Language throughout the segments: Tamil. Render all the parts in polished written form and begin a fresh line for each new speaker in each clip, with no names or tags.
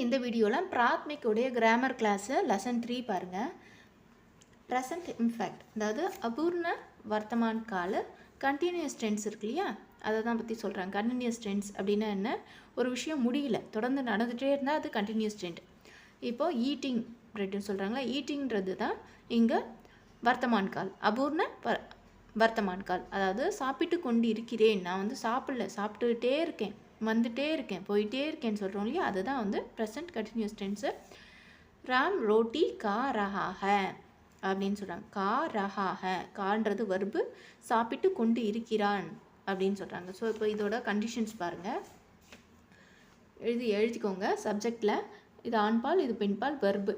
இந்த வீடியோவில் பிராத்மிக்குடைய கிராமர் கிளாஸு லெசன் 3 பாருங்கள். ப்ரெசன்ட் இம்ஃபேக்ட், அதாவது அபூர்ண வர்த்தமான் கால கண்டினியூஸ் டென்ஸ் இருக்கு இல்லையா, அதை தான் பற்றி சொல்கிறாங்க. கண்டினியூஸ் டென்ஸ் அப்படின்னா என்ன? ஒரு விஷயம் முடியல, தொடர்ந்து நடந்துகிட்டே இருந்தால் அது கண்டினியூஸ் டென்ஸ். இப்போது ஈட்டிங் அப்படின்ட்டு சொல்கிறாங்களா, ஈட்டிங்கிறது தான் இங்கே வர்த்தமான் கால், அபூர்ண வர்த்தமான் கால். அதாவது சாப்பிட்டு கொண்டு இருக்கிறேன், நான் வந்து சாப்பிடல, சாப்பிட்டுக்கிட்டே இருக்கேன், வந்துட்டே இருக்கேன், போயிட்டே இருக்கேன்னு சொல்கிறோம் இல்லையா, அதுதான் வந்து ப்ரெசன்ட் கண்டினியூஸ் டென்ஸு. ராம் ரோட்டி கா ரஹா ஹை அப்படின்னு சொல்கிறாங்க. கா ரஹா ஹை, கான்றது வர்பு, சாப்பிட்டு கொண்டு இருக்கிறான் அப்படின்னு சொல்கிறாங்க. ஸோ இப்போ இதோட கண்டிஷன்ஸ் பாருங்கள், எழுதிக்கோங்க. சப்ஜெக்டில் இது ஆண்பால், இது பெண்பால், வர்பு.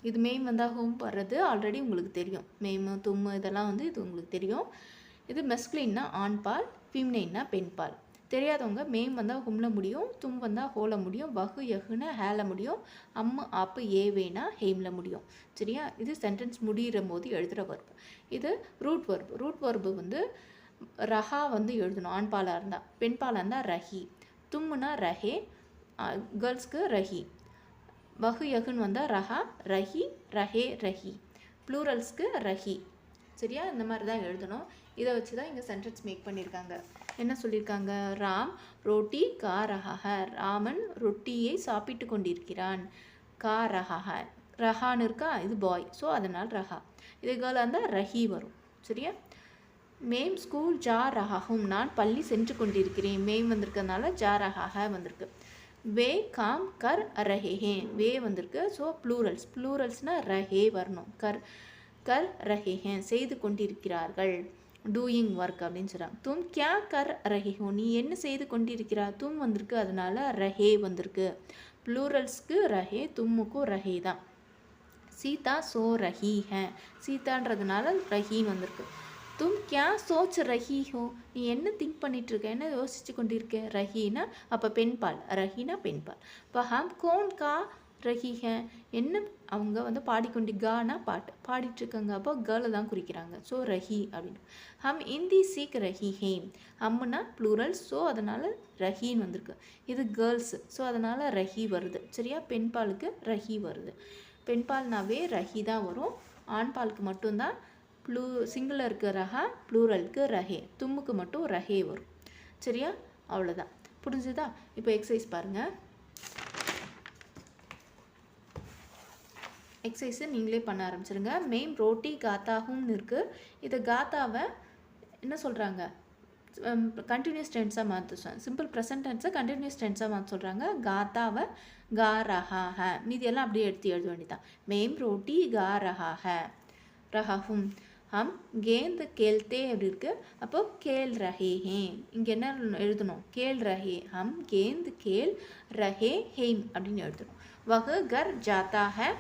இது மெய்ம் வந்தால் ஹோம் வர்றது ஆல்ரெடி உங்களுக்கு தெரியும். மெய்மு தும்மு இதெல்லாம் வந்து இது உங்களுக்கு தெரியும். இது மெஸ்குலின்னா ஆண்பால், ஃபீமினைன்னா பெண்பால். தெரியாதவங்க மெய்ம் வந்தால் ஹும்ல முடியும், தும் வந்தால் ஹோல முடியும், வகு யகுனா ஹேல முடியும், அம்மு ஆப்பு ஏவேனா ஹெய்மில் முடியும். சரியா? இது சென்டென்ஸ் முடிகிற போது எழுதுகிற வர்பு. இது ரூட் வர்பு. ரூட் வர்பு வந்து ரஹா வந்து எழுதணும் ஆண்பாலாக இருந்தால், பெண்பாலாக இருந்தால் ரஹி. தும்முனா ரஹே, கேர்ள்ஸ்க்கு ரஹி. வகு யகுன்னு வந்தால் ரஹா, ரஹி, ரஹே, ரஹி. ப்ளூரல்ஸ்க்கு ரஹி. சரியா? இந்த மாதிரி தான் எழுதணும். இதை வச்சு தான் இங்கே சென்டென்ஸ் மேக் பண்ணியிருக்காங்க. என்ன சொல்லியிருக்காங்க? ராம் ரோட்டி கா ரஹா, ராமன் ரொட்டியை சாப்பிட்டு கொண்டிருக்கிறான். கா ரஹா, ரஹான்னு இருக்கா, இது பாய், ஸோ அதனால் ரஹா. இது கேர்ளாக இருந்தால் ரஹி வரும். சரியா? மேம் ஸ்கூல் ஜா ரஹாஹும், நான் பள்ளி சென்று கொண்டிருக்கிறேன். மேம் வந்திருக்கிறதுனால ஜா ரஹா வந்திருக்கு. வே காம் கர் ரஹே, வே வந்திருக்கு, ஸோ ப்ளூரல்ஸ். ப்ளூரல்ஸ்னால் ரஹே வரணும். கர் ரஹே, செய்து கொண்டிருக்கிறார்கள், டூயிங் ஒர்க் அப்படின்னு சொல்கிறாங்க. தும் கியா கர் ரஹே ஹோ, நீ என்ன செய்து கொண்டிருக்கிறா, தும் வந்திருக்கு, அதனால ரஹே வந்திருக்கு. ப்ளூரல்ஸ்க்கு ரஹே, தும்முக்கும் ரஹே தான். சீதா சோ ரஹி ஹே, சீதான்றதுனால ரஹின்னு வந்திருக்கு. தும் கியா சோச் ரஹி ஹோ, நீ என்ன திங்க் பண்ணிகிட்ருக்க, என்ன யோசிச்சு கொண்டிருக்க. ரஹினா அப்போ பெண்பால், ரஹினா பெண்பால். இப்போ ஹம் கோன் கா ரஹி ஹே, என்ன அவங்க வந்து பாடிக்கொண்டு, கானா பாட்டு பாடிட்டுருக்காங்க, அப்போ கேர்ளை தான் குறிக்கிறாங்க, ஸோ ரஹி அப்படின்னு. ஹம் இந்தி சீக் ரஹி ஹே, ஹம்னா ப்ளூரல்ஸ், ஸோ அதனால் ரஹின்னு வந்திருக்கு. இது கேர்ள்ஸு, ஸோ அதனால் ரஹி வருது. சரியா? பெண்பாலுக்கு ரஹி வருது. பெண்பால்னாவே ரஹி தான் வரும். ஆண்பாலுக்கு மட்டும்தான் சிங்குலருக்கு ரஹா, ப்ளூரலுக்கு ரஹே, தும்முக்கு மட்டும் ரஹே வரும். சரியா? அவ்வளோதான். புரிஞ்சுதா? இப்போ எக்ஸசைஸ் பாருங்கள். எக்ஸசைஸை நீங்களே பண்ண ஆரம்பிச்சிருங்க. மெயின் ரோட்டி காத்தாகும்னு இருக்குது. இதை காத்தாவை என்ன சொல்கிறாங்க, கண்டினியூஸ் டென்ஸாக மாற்ற, சிம்பிள் ப்ரெசன்ட் டென்ஸை கண்டினியூஸ் டென்ஸாக மாற்ற சொல்கிறாங்க. காத்தாவை கா ரஹா ஹே, மீதி எல்லாம் அப்படியே எடுத்து எழுத வேண்டியதான். மெயின் ரோட்டி கா ரஹா ஹே, ரஹாஹும். ஹம் கேந்த் கேல்தே அப்படி இருக்குது, அப்போது கேல் ரஹே ஹே, இங்கே என்ன எழுதணும், கேல் ரஹே, ஹம் கேந்த் கேல் ரஹே ஹேம் அப்படின்னு எழுதணும். வகு கர் ஜாத்தா ஹே,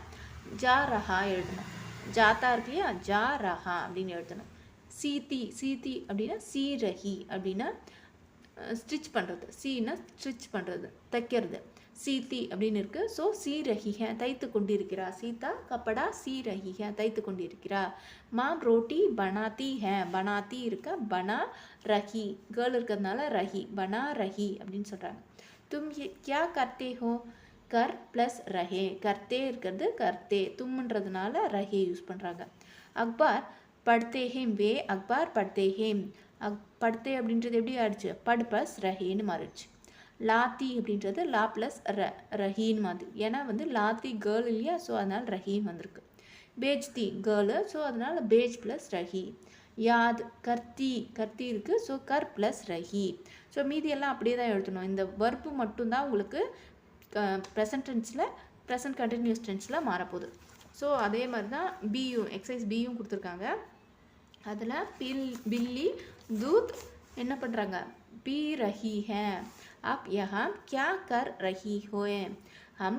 ஜா ரஹா எழுதணும். ஜாத்தா இருக்கு இல்லையா, ஜா ரஹா அப்படின்னு எழுதணும். சீதி, சீதி அப்படின்னா சி ரஹி அப்படின்னா ஸ்டிச் பண்ணுறது, சீனா ஸ்டிச் பண்ணுறது, தைக்கிறது. சீதி அப்படின்னு இருக்குது, ஸோ சி ரஹிஹ, தைத்து கொண்டிருக்கிறா. சீதா கப்படா சி ரஹிஹ, தைத்து கொண்டிருக்கிறா. மாம் ரோட்டி பனாத்தி ஹே, பனாத்தி இருக்கா, பனா ரஹி, கேர்ள் இருக்கிறதுனால ரஹி, பனா ரஹி அப்படின்னு சொல்கிறாங்க. தும் கியா கர்த்தே ஹோ, கர் ப்ளஸ் ரஹே, கர்த்தே இருக்கிறது கர்த்தே, தும்ன்றதுனால ரஹே யூஸ் பண்ணுறாங்க. அக்பார் படுத்தே ஹேம், வே அக்பார் படுத்தே ஹேம், படுத்தே அப்படின்றது எப்படி ஆயிடுச்சு, படு ப்ளஸ் ரஹேன்னு மாறிடுச்சு. லாத்தி அப்படின்றது லா ப்ளஸ் ரஹீன் மாதிரி, ஏன்னா வந்து லாத்தி கேர்ள் இல்லையா, ஸோ அதனால் ரஹீன் வந்திருக்கு. பேஜ்தி கேர்ளு, ஸோ அதனால் பேஜ் ப்ளஸ் ரஹி. யாத் கர்த்தி, கர்த்தி இருக்குது, ஸோ கர் ப்ளஸ் ரஹி. ஸோ மீதியெல்லாம் அப்படியே தான் எழுதணும். இந்த வர்ப்பு மட்டும்தான் உங்களுக்கு ப்ரெசன்ட் டென்ஸில், ப்ரெசன்ட் கண்டினியூஸ் டென்ஸில் மாறப்போகுது. ஸோ அதே மாதிரி தான் பியும், எக்ஸசைஸ் பியும் கொடுத்துருக்காங்க. அதில் பில்லி தூத் என்ன பண்ணுறாங்க, पी रही है, आप यहाँ क्या कर रही हो, हम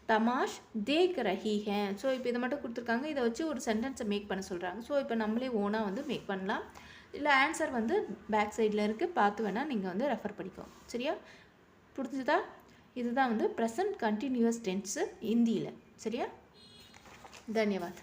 தமாஷ் தேக் ரஹி ஹே. ஸோ இப்போ இதை மட்டும் கொடுத்துருக்காங்க, இதை வச்சு ஒரு சென்டென்ஸை மேக் பண்ண சொல்கிறாங்க. ஸோ இப்போ நம்மளே ஓனாக வந்து மேக் பண்ணலாம், இல்லை ஆன்சர் வந்து பேக் சைடில் இருக்குது, பார்த்து வேணால் நீங்கள் வந்து ரெஃபர் பண்ணிக்கோங்க. சரியா? புரிஞ்சுதா? இதுதான் வந்து ப்ரெசன்ட் கண்டினியூஸ் டென்ஸு ஹிந்தியில். சரியா? தன்யவாத்.